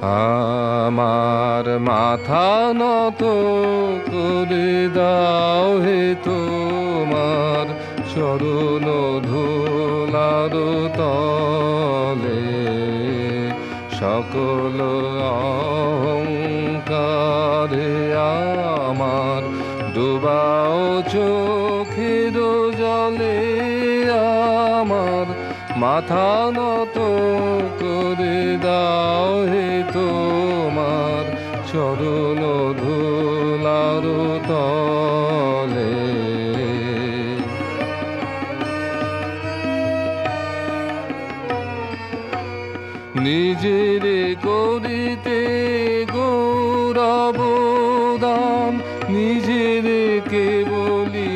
আমার মাথা নত করে দাও হে তোমার চরণ ধুলার তলে, সকল অহংকারে আমার ডুবাও চোখের জলে। আমার মাথা নত করে দাও হে তোমার চরণ ধুলার তলে। নিজের করিতে গৌরব দান, নিজের কেবলি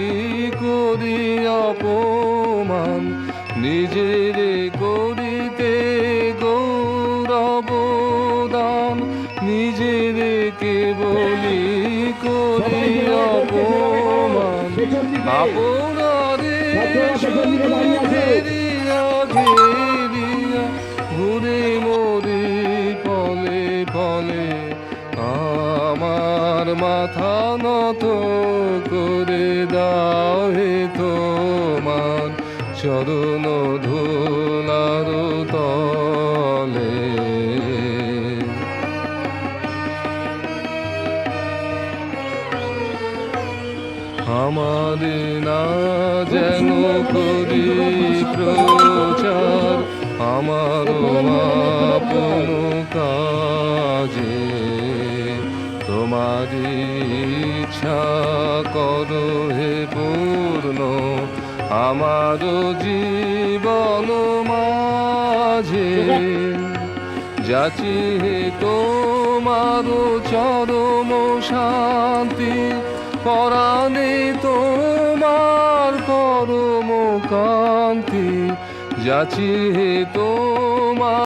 করি অপমান। নিজের করিতে গৌরব দান, নিজের কেবলি করি অপমান। আপনারে শুধু ঘেরিয়া ঘেরিয়া ঘুরে মরি ফলে ফলে। আমার মাথা নত করে দাও হে তোমার চরণ ধুলার তলে। আমার না যেন করি প্রচার আমার আপন কাজে, তোমারি ইচ্ছা করো হে পূর্ণ আমার জীবন মাঝে। যাচি হে তোমার চরম শান্তি, পরাণে তোমার পরম কান্তি। যাচি হে তোমার